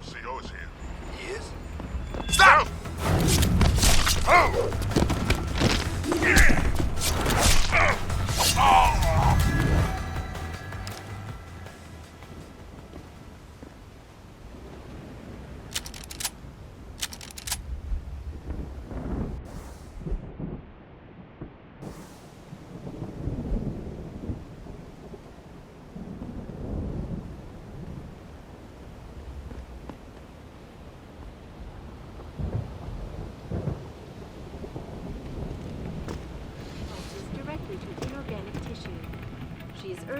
CO is here. He is? Stop! Oh!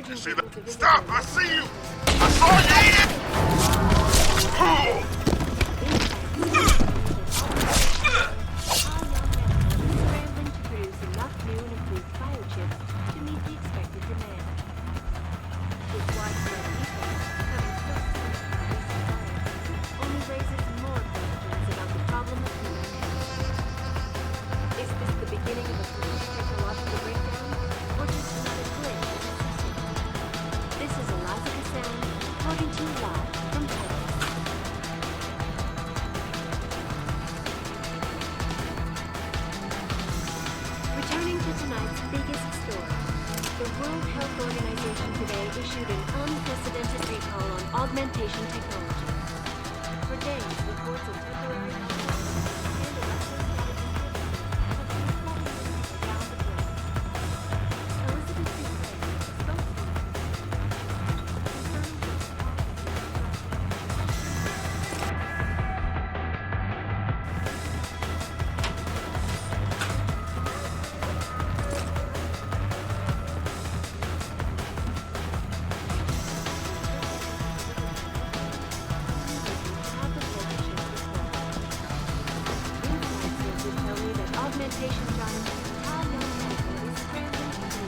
You see that? Stop! I see you! I saw you! scrambling to produce enough new and improved biochips to meet the expected demand. This widespread defect, having so soon only raises more questions about the problem of human health. Is this the beginning of a complete technological breakdown, or just another glitch in the system? This is Eliza sound, reporting to you live from Payback. Returning to tonight's biggest story, the World Health Organization today issued an unprecedented recall on augmentation technology. For days, reports of temporary and electrostatics have been flooding around the globe. Elizabeth Sinclair, spokeswoman, augmentation giant Italian is scrambling to do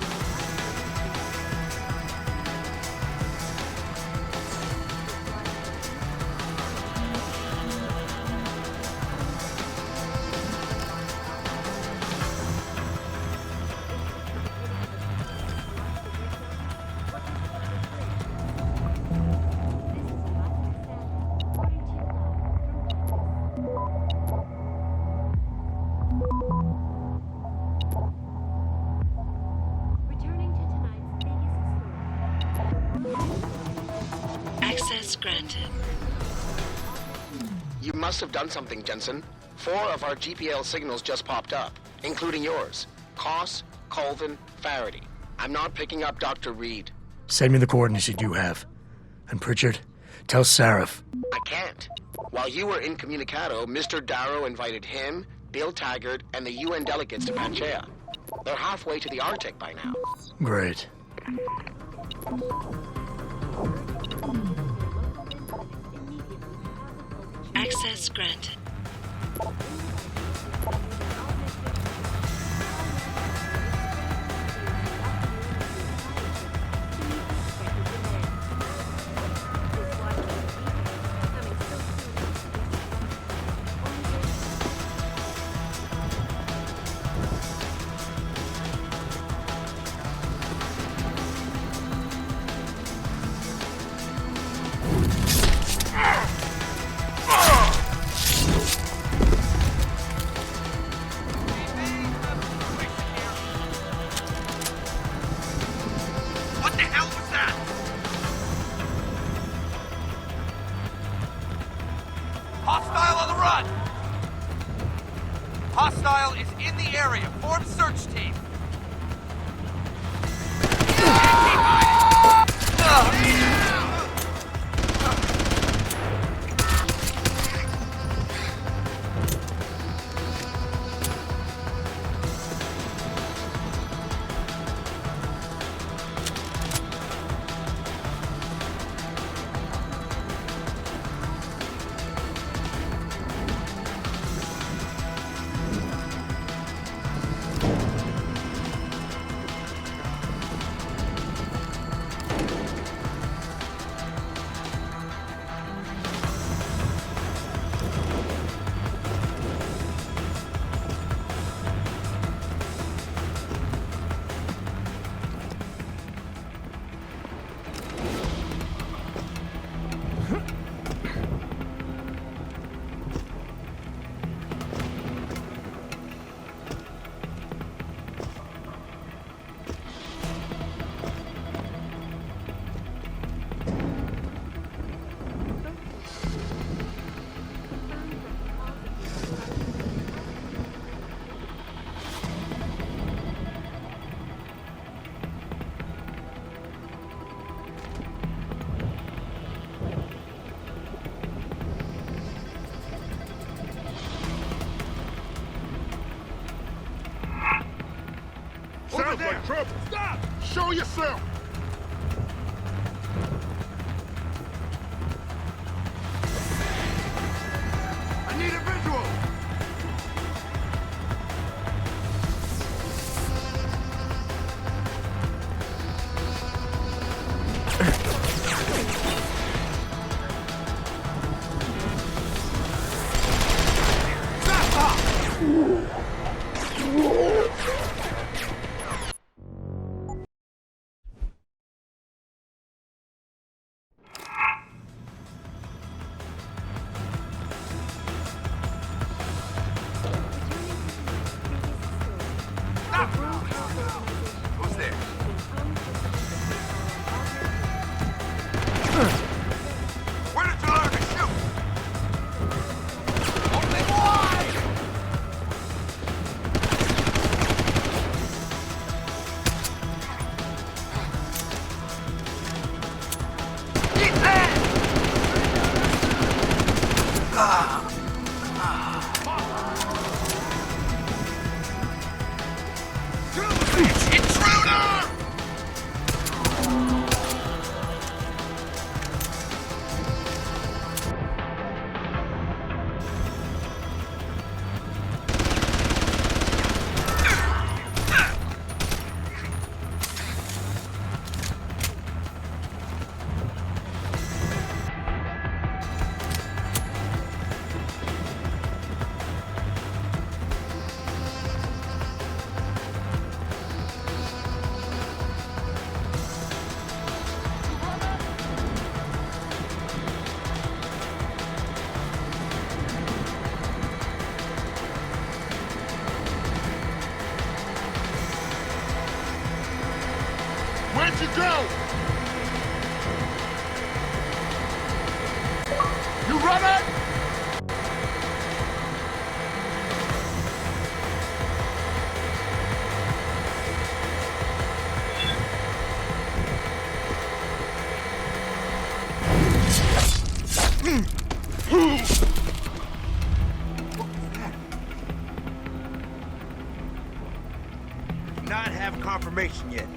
Access granted. You must have done something, Jensen. 4 of our GPL signals just popped up, including yours. Koss, Colvin, Faraday. I'm not picking up Dr. Reed. Send me the coordinates you do have. And Pritchard, tell Sarif. I can't. While you were incommunicado, Mr. Darrow invited him, Bill Taggart, and the UN delegates to Pangaea. They're halfway to the Arctic by now. Great. Access granted. Sounds like trouble. Stop! Show yourself! I need a visual! Who's there? Where did you learn to shoot? Only one! Eat that! Intruder! Where'd you go? You running? Do not have confirmation yet.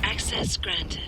Access granted.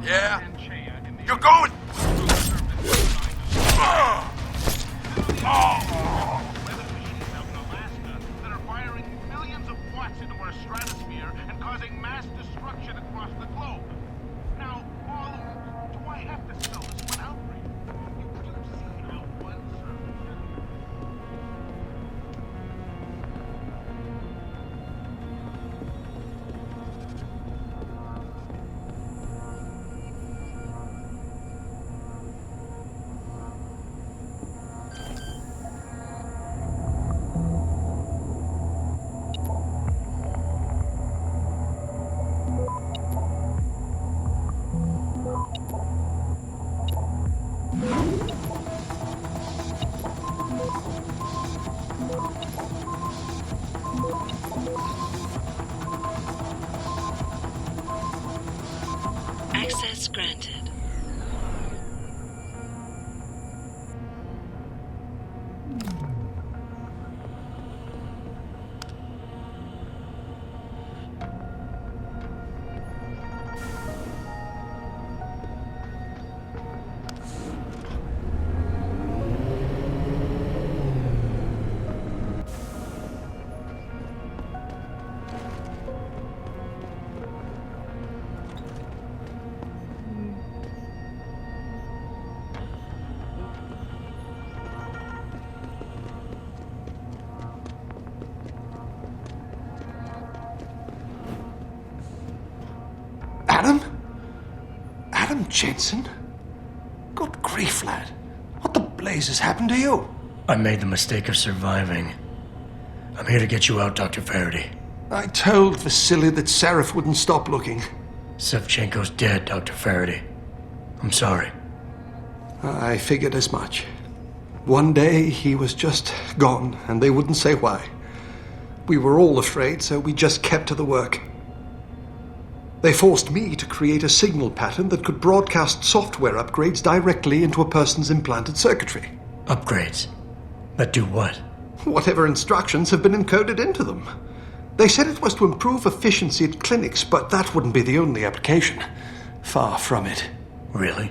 Yeah? You're going... that are firing millions of watts into our stratosphere and causing mass destruction across the globe. Now, all do I have to sell this one outright? You do see how one serves. Access granted. Adam? Adam Jensen? Good grief, lad. What the blazes happened to you? I made the mistake of surviving. I'm here to get you out, Dr. Faraday. I told Vasily that Seraph wouldn't stop looking. Sevchenko's dead, Dr. Faraday. I'm sorry. I figured as much. One day he was just gone, and they wouldn't say why. We were all afraid, so we just kept to the work. They forced me to create a signal pattern that could broadcast software upgrades directly into a person's implanted circuitry. Upgrades? That do what? Whatever instructions have been encoded into them. They said it was to improve efficiency at clinics, but that wouldn't be the only application. Far from it. Really?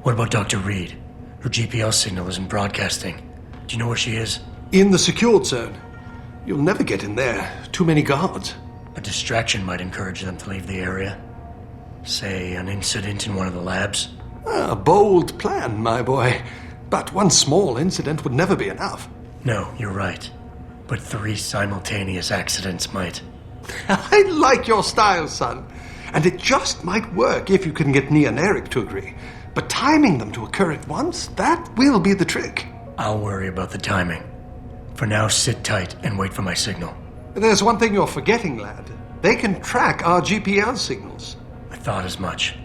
What about Dr. Reed? Her GPL signal isn't broadcasting. Do you know where she is? In the secured zone. You'll never get in there. Too many guards. A distraction might encourage them to leave the area. Say, an incident in one of the labs. A bold plan, my boy. But one small incident would never be enough. No, you're right. But 3 simultaneous accidents might. I like your style, son. And it just might work if you can get Nia and Eric to agree. But timing them to occur at once, that will be the trick. I'll worry about the timing. For now, sit tight and wait for my signal. There's one thing you're forgetting, lad. They can track our GPL signals. I thought as much.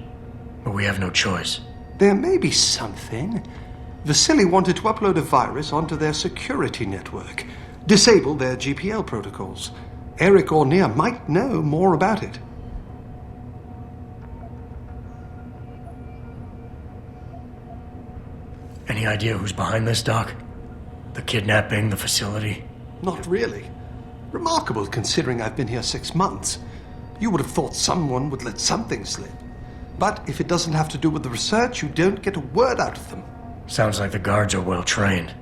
But we have no choice. There may be something. Vasily wanted to upload a virus onto their security network. Disable their GPL protocols. Eric or Nia might know more about it. Any idea who's behind this, Doc? The kidnapping, the facility? Not really. Remarkable considering I've been here 6 months. You would have thought someone would let something slip. But if it doesn't have to do with the research, you don't get a word out of them. Sounds like the guards are well trained.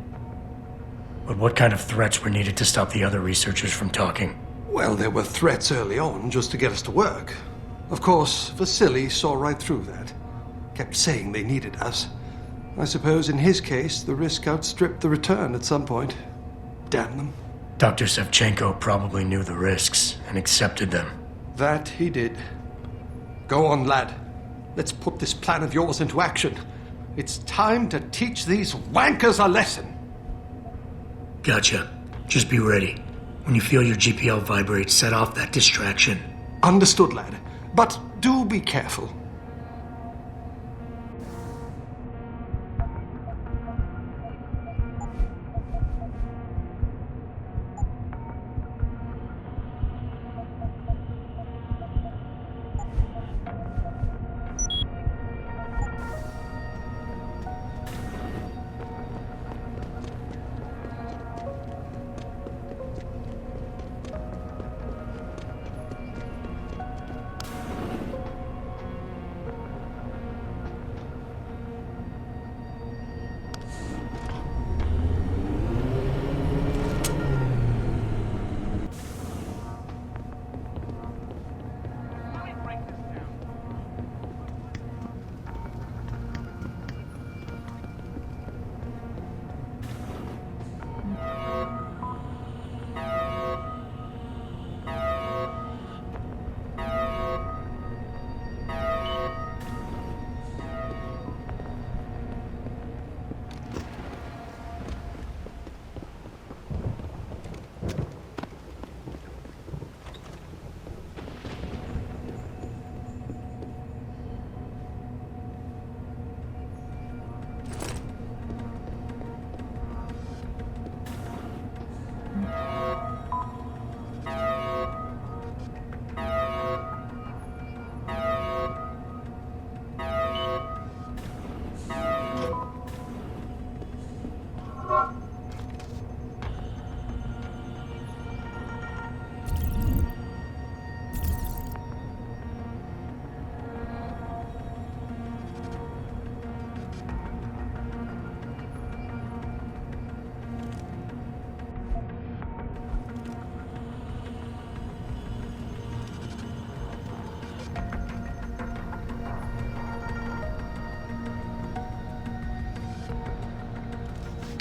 But what kind of threats were needed to stop the other researchers from talking? Well, there were threats early on just to get us to work. Of course, Vasily saw right through that. Kept saying they needed us. I suppose in his case, the risk outstripped the return at some point. Damn them. Dr. Sevchenko probably knew the risks and accepted them. That he did. Go on, lad. Let's put this plan of yours into action. It's time to teach these wankers a lesson. Gotcha. Just be ready. When you feel your GPL vibrate, set off that distraction. Understood, lad. But do be careful.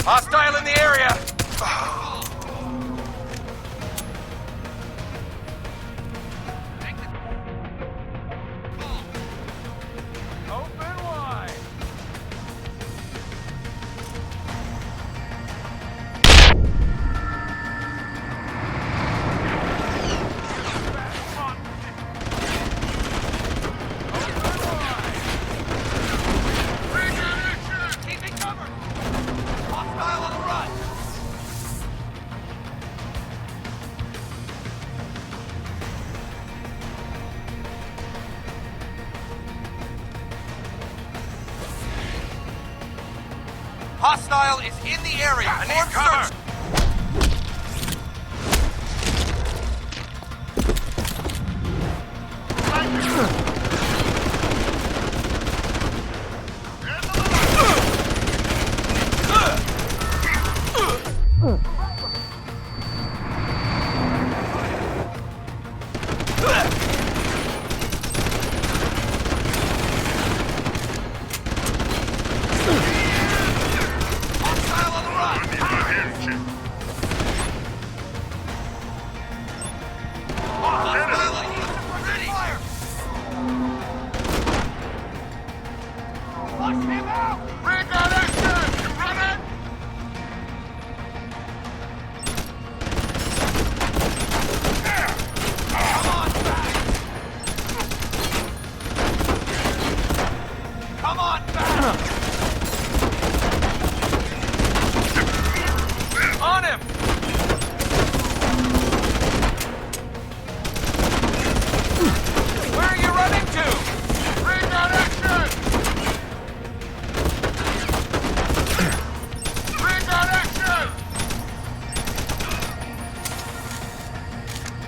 Hostile in the area! Open wide! Keeping cover! Hostile on the run! Hostile is in the area. I need cover. Hostile on the run. Hostile ready. Fire. Flush him out. Bring that action! You running? Come on back. Come on back. On him. Where are you running to? Bring that action! Bring that action!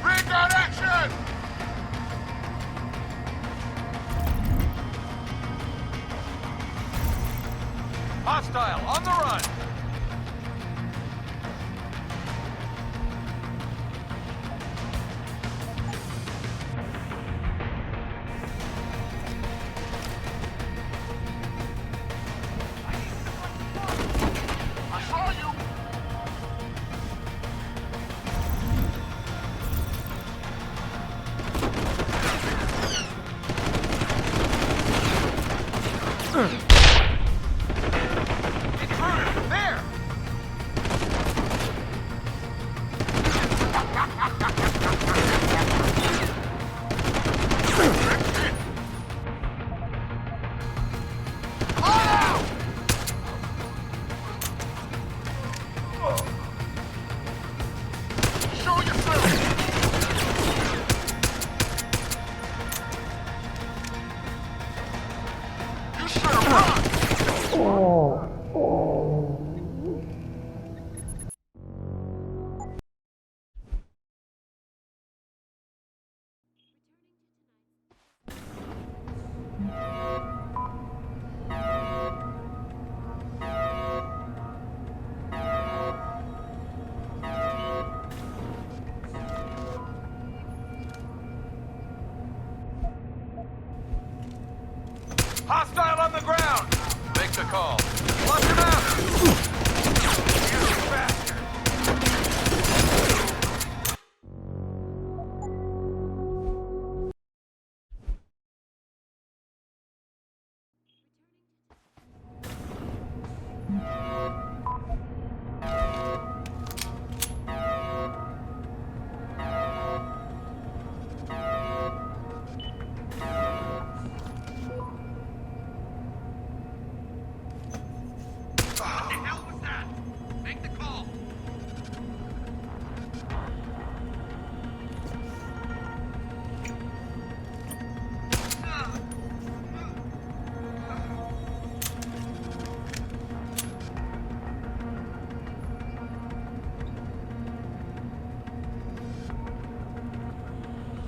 Bring that action! Hostile on the run. I saw you! Intruder, there. Show yourself! You should have run! Hostile on the ground. Make the call. Flush him out. You bastard. What the hell was that? Make the call.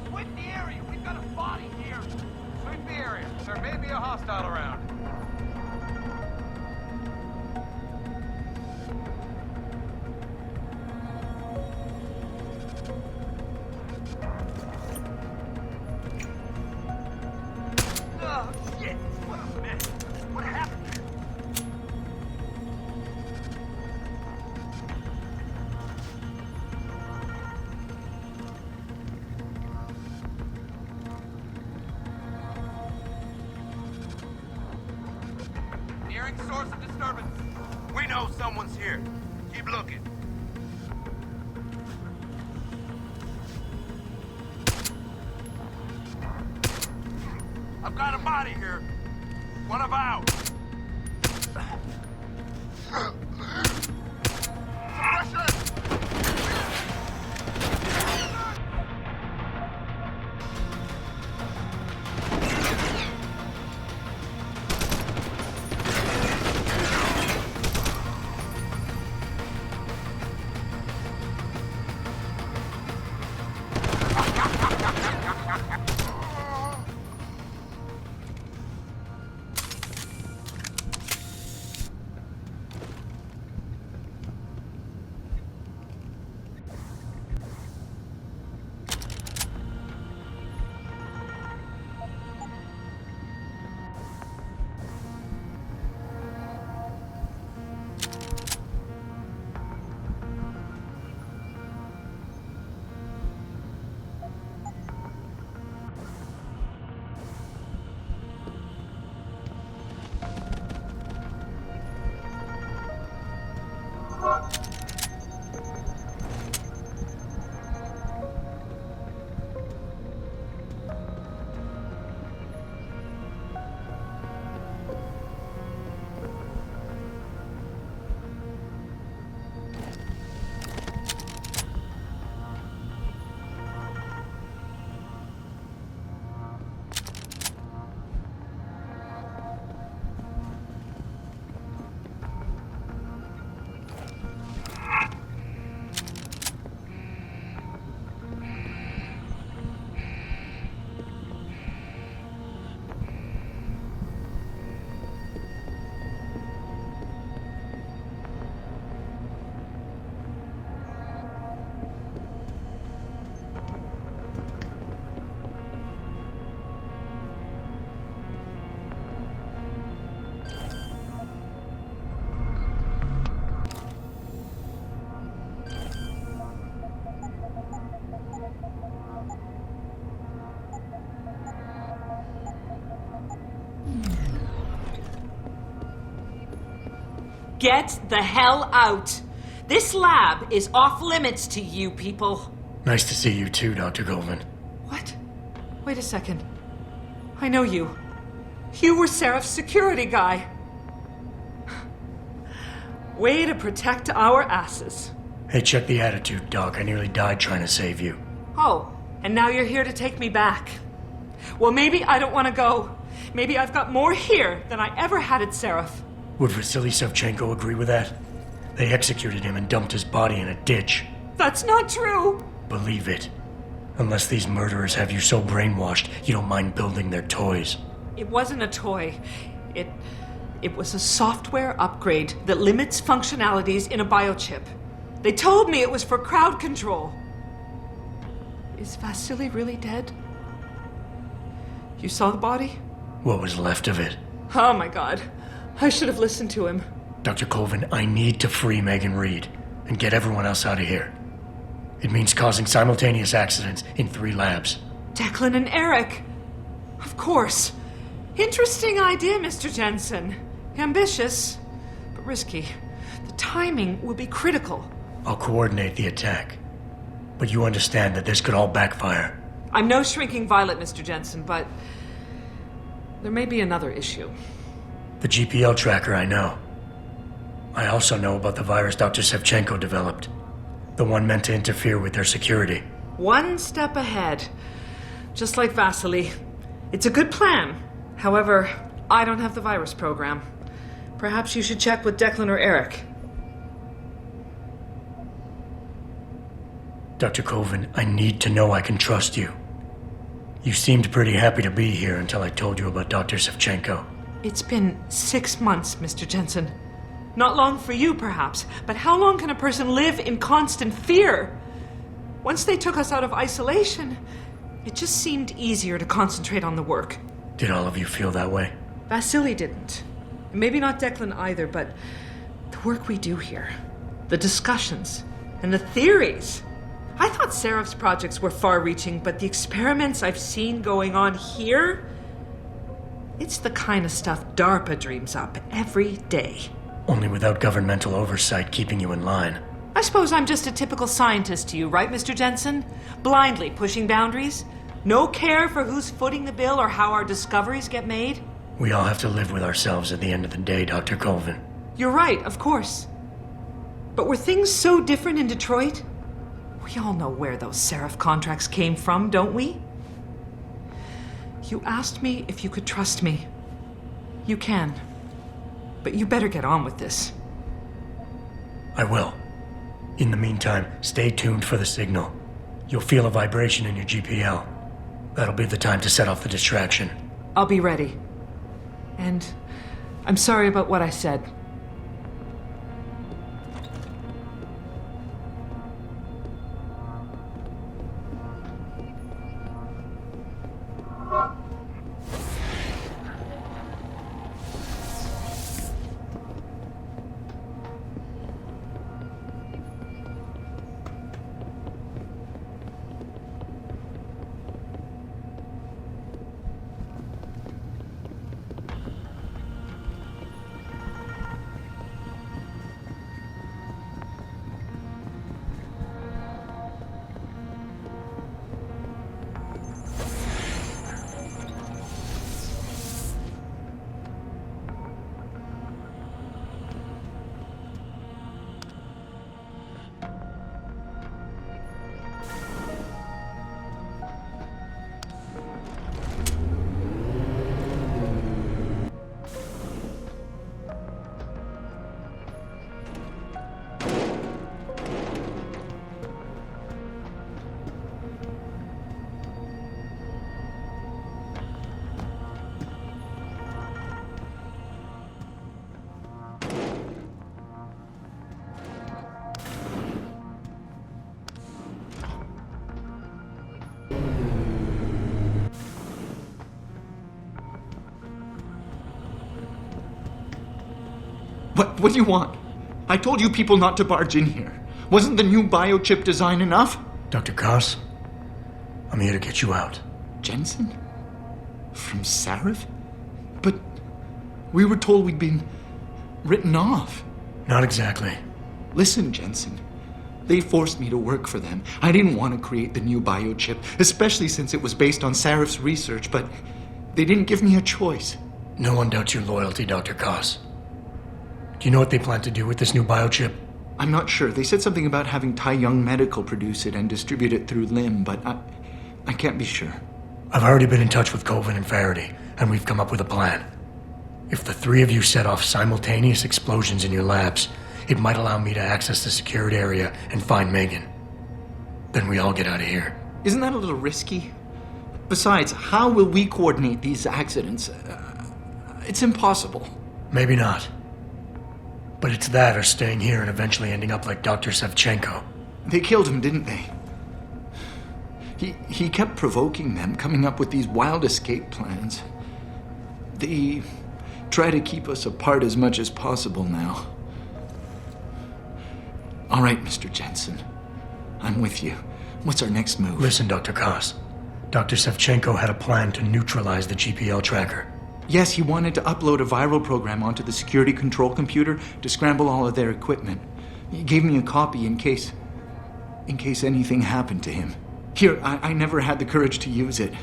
Sweep the area. We've got a body here. Sweep the area. There may be a hostile around. Oh, shit! What a mess! What happened here? source of disturbance. We know someone's here. Keep looking. I've got a body here. One of ours. Get the hell out! This lab is off limits to you people. Nice to see you too, Dr. Goldman. What? Wait a second. I know you. You were Seraph's security guy. Way to protect our asses. Hey, check the attitude, Doc. I nearly died trying to save you. Oh, and now you're here to take me back. Well, maybe I don't want to go. Maybe I've got more here than I ever had at Seraph. Would Vasily Savchenko agree with that? They executed him and dumped his body in a ditch. That's not true! Believe it. Unless these murderers have you so brainwashed, you don't mind building their toys. It wasn't a toy. It was a software upgrade that limits functionalities in a biochip. They told me it was for crowd control. Is Vasily really dead? You saw the body? What was left of it? Oh my god. I should have listened to him. Dr. Colvin, I need to free Megan Reed and get everyone else out of here. It means causing simultaneous accidents in 3 labs. Declan and Eric. Of course. Interesting idea, Mr. Jensen. Ambitious, but risky. The timing will be critical. I'll coordinate the attack. But you understand that this could all backfire. I'm no shrinking violet, Mr. Jensen, but there may be another issue. The GPL tracker, I know. I also know about the virus Dr. Savchenko developed. The one meant to interfere with their security. One step ahead. Just like Vasily. It's a good plan. However, I don't have the virus program. Perhaps you should check with Declan or Eric. Dr. Colvin, I need to know I can trust you. You seemed pretty happy to be here until I told you about Dr. Savchenko. It's been 6 months, Mr. Jensen. Not long for you, perhaps, but how long can a person live in constant fear? Once they took us out of isolation, it just seemed easier to concentrate on the work. Did all of you feel that way? Vasily didn't. Maybe not Declan either, but the work we do here, the discussions, and the theories. I thought Seraph's projects were far-reaching, but the experiments I've seen going on here, It's the kind of stuff DARPA dreams up every day. Only without governmental oversight keeping you in line. I suppose I'm just a typical scientist to you, right, Mr. Jensen? Blindly pushing boundaries? No care for who's footing the bill or how our discoveries get made? We all have to live with ourselves at the end of the day, Dr. Colvin. You're right, of course. But were things so different in Detroit? We all know where those Seraph contracts came from, don't we? You asked me if you could trust me. You can. But you better get on with this. I will. In the meantime, stay tuned for the signal. You'll feel a vibration in your GPL. That'll be the time to set off the distraction. I'll be ready. And I'm sorry about what I said. What do you want? I told you people not to barge in here. Wasn't the new biochip design enough? Dr. Koss, I'm here to get you out. Jensen? From Seraph? But we were told we'd been written off. Not exactly. Listen, Jensen. They forced me to work for them. I didn't want to create the new biochip, especially since it was based on Seraph's research, but they didn't give me a choice. No one doubts your loyalty, Dr. Koss. Do you know what they plan to do with this new biochip? I'm not sure. They said something about having Tai Young Medical produce it and distribute it through LIM, but I can't be sure. I've already been in touch with Colvin and Faraday, and we've come up with a plan. If the three of you set off simultaneous explosions in your labs, it might allow me to access the secured area and find Megan. Then we all get out of here. Isn't that a little risky? Besides, how will we coordinate these accidents? It's impossible. Maybe not. But it's that or staying here and eventually ending up like Dr. Sevchenko. They killed him, didn't they? He kept provoking them, coming up with these wild escape plans. They try to keep us apart as much as possible now. All right, Mr. Jensen. I'm with you. What's our next move? Listen, Dr. Koss. Dr. Sevchenko had a plan to neutralize the GPL tracker. Yes, he wanted to upload a viral program onto the security control computer to scramble all of their equipment. He gave me a copy in case anything happened to him. Here, I never had the courage to use it.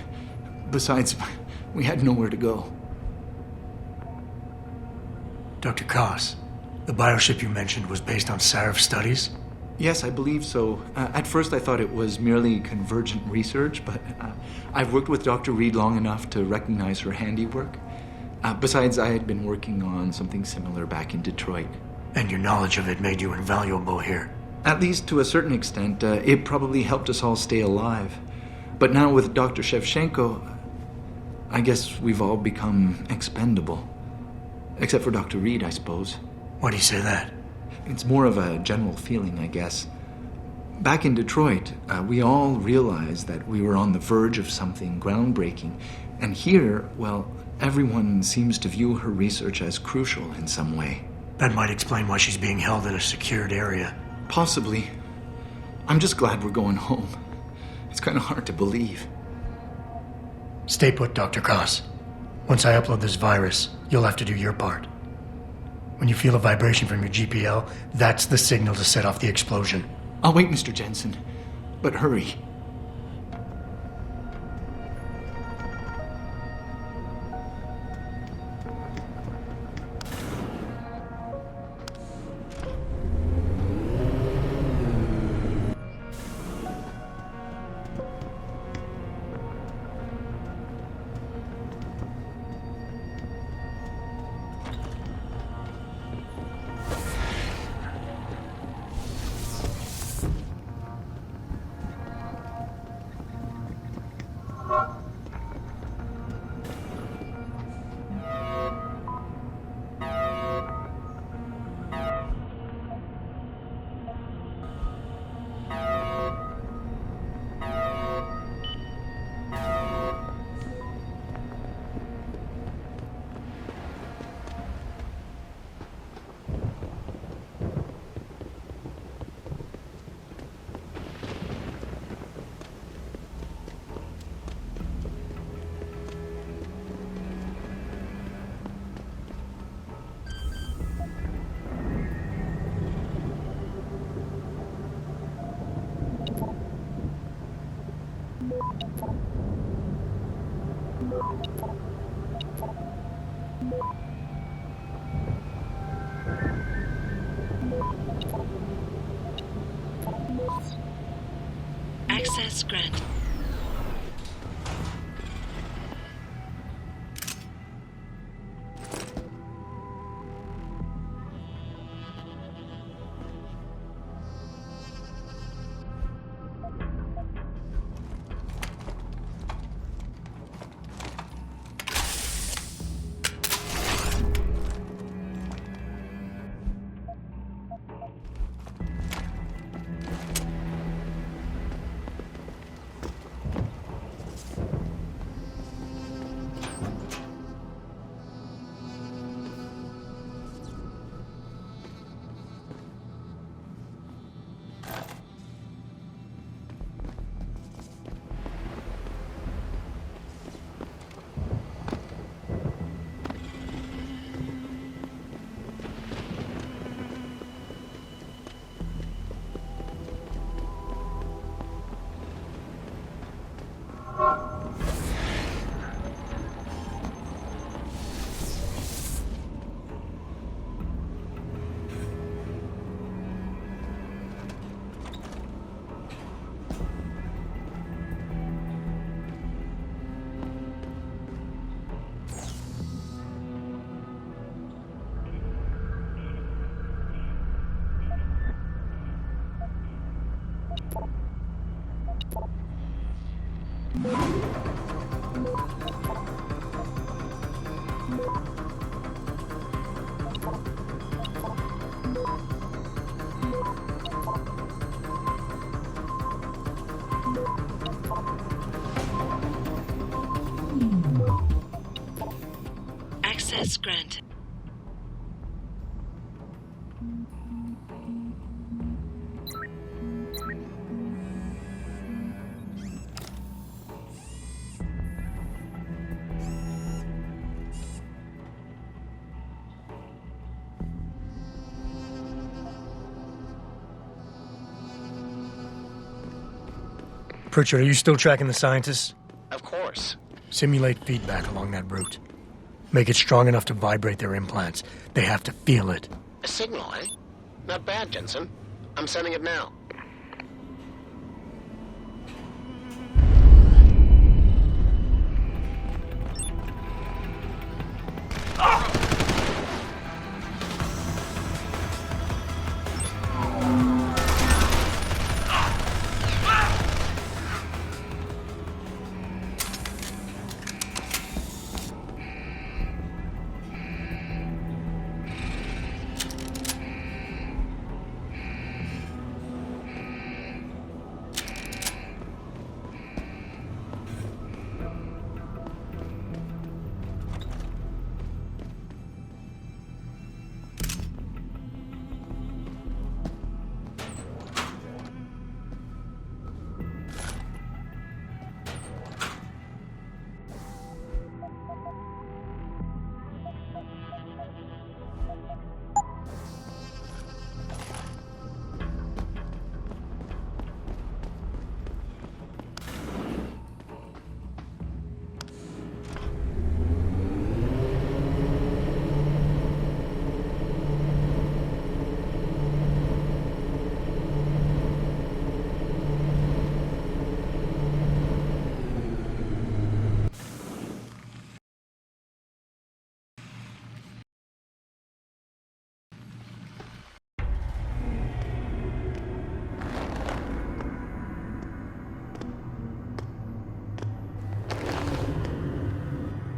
Besides, we had nowhere to go. Dr. Koss, the bioship you mentioned was based on Seraph studies? Yes, I believe so. At first I thought it was merely convergent research, but I've worked with Dr. Reed long enough to recognize her handiwork. Besides, I had been working on something similar back in Detroit. And your knowledge of it made you invaluable here. At least to a certain extent, it probably helped us all stay alive. But now with Dr. Shevchenko, I guess we've all become expendable. Except for Dr. Reed, I suppose. Why do you say that? It's more of a general feeling, I guess. Back in Detroit, we all realized that we were on the verge of something groundbreaking. And here, well, everyone seems to view her research as crucial in some way. That might explain why she's being held in a secured area. Possibly. I'm just glad we're going home. It's kind of hard to believe. Stay put, Dr. Koss. Once I upload this virus, you'll have to do your part. When you feel a vibration from your GPL, that's the signal to set off the explosion. I'll wait, Mr. Jensen. But hurry. Access granted. Access granted. Pritchard, are you still tracking the scientists? Of course. Simulate feedback along that route. Make it strong enough to vibrate their implants. They have to feel it. A signal, eh? Not bad, Jensen. I'm sending it now.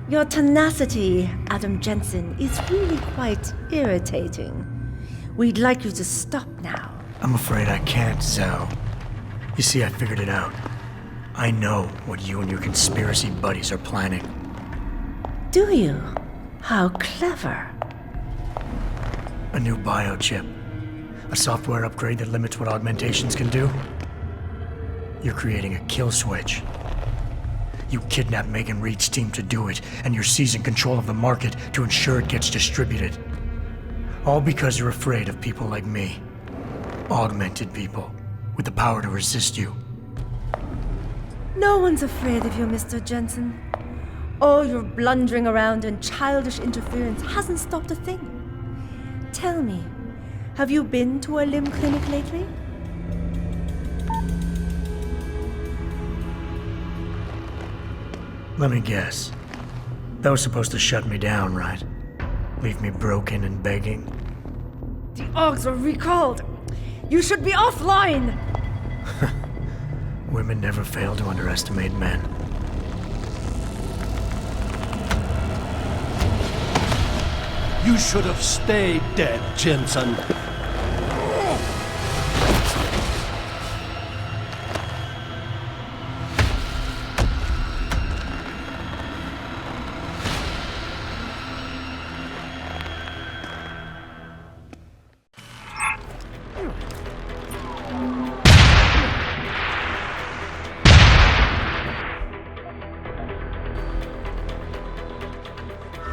Your tenacity, Adam Jensen, is really quite irritating. We'd like you to stop now. I'm afraid I can't, Zhao. You see, I figured it out. I know what you and your conspiracy buddies are planning. Do you? How clever. A new biochip. A software upgrade that limits what augmentations can do. You're creating a kill switch. You kidnapped Megan Reed's team to do it, and you're seizing control of the market to ensure it gets distributed. All because you're afraid of people like me. Augmented people, with the power to resist you. No one's afraid of you, Mr. Jensen. All your blundering around and childish interference hasn't stopped a thing. Tell me, have you been to a limb clinic lately? Let me guess. That was supposed to shut me down, right? Leave me broken and begging? The Augs are recalled! You should be offline! Women never fail to underestimate men. You should have stayed dead, Jensen.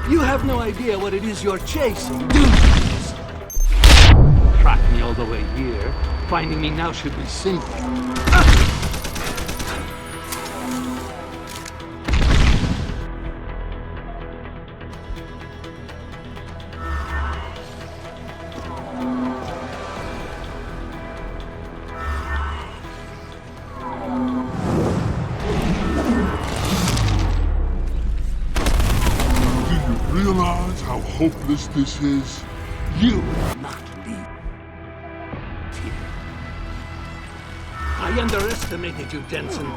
You have no idea what it is you're chasing, do you? Track me all the way here. Finding me now should be simple. Realize how hopeless this is? You will not leave here. I underestimated you, Jensen.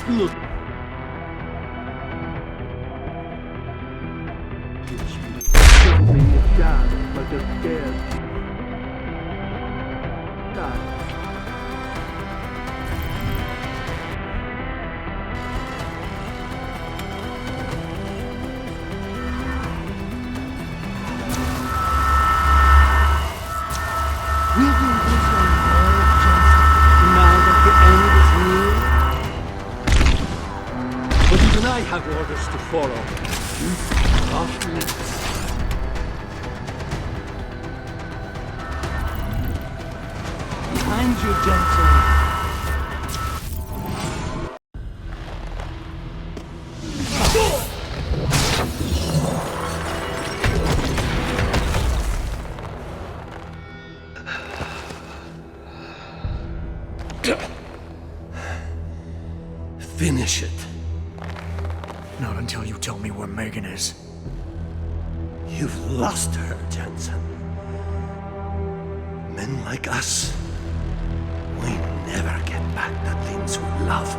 Look. Something is down, but they're scared. Die. Will you lose your nerve, Jensen, now that the end is near? But even I have orders to follow. Off limits. Behind you, Jensen. Finish it. Not until you tell me where Megan is. You've lost her, Jensen. Men like us, we never get back the things we love.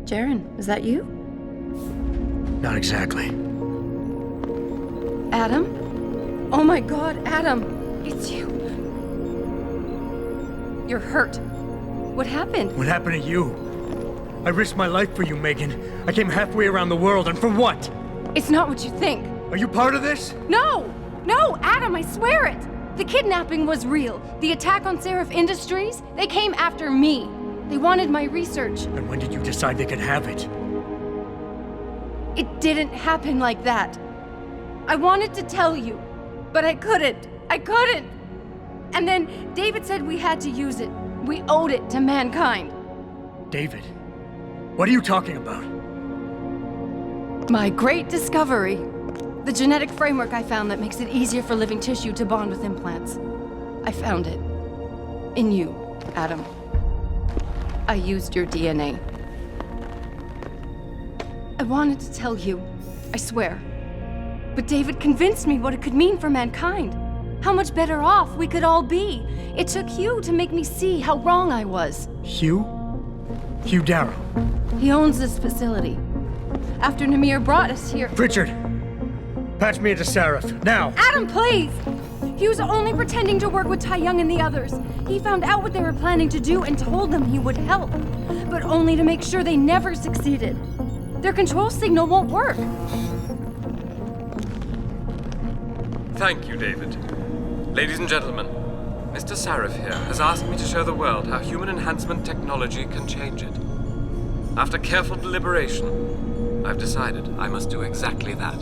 Jaren, is that you? Not exactly. Adam? Oh my god, Adam! It's you! You're hurt. What happened? What happened to you? I risked my life for you, Megan. I came halfway around the world, and for what? It's not what you think. Are you part of this? No! No, Adam, I swear it! The kidnapping was real. The attack on Seraph Industries, they came after me. They wanted my research. And when did you decide they could have it? It didn't happen like that. I wanted to tell you, but I couldn't. I couldn't! And then David said we had to use it. We owed it to mankind. David? What are you talking about? My great discovery. The genetic framework I found that makes it easier for living tissue to bond with implants. I found it. In you, Adam. I used your DNA. I wanted to tell you, I swear. But David convinced me what it could mean for mankind. How much better off we could all be. It took Hugh to make me see how wrong I was. Hugh? Hugh Darrow. He owns this facility. After Namir brought us here... Richard! Patch me into Seraph, now! Adam, please! He was only pretending to work with Tai Young and the others. He found out what they were planning to do and told them he would help. But only to make sure they never succeeded. Their control signal won't work. Thank you, David. Ladies and gentlemen, Mr. Seraph here has asked me to show the world how human enhancement technology can change it. After careful deliberation, I've decided I must do exactly that.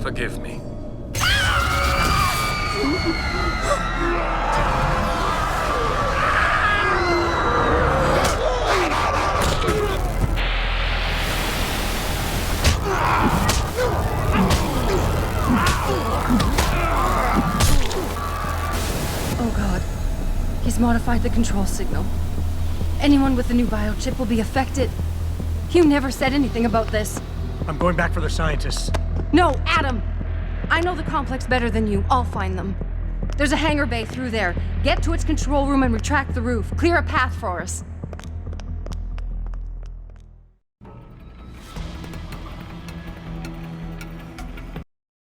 Forgive me. Oh god. He's modified the control signal. Anyone with the new biochip will be affected. Hugh never said anything about this. I'm going back for the scientists. No, Adam! I know the complex better than you. I'll find them. There's a hangar bay through there. Get to its control room and retract the roof. Clear a path for us.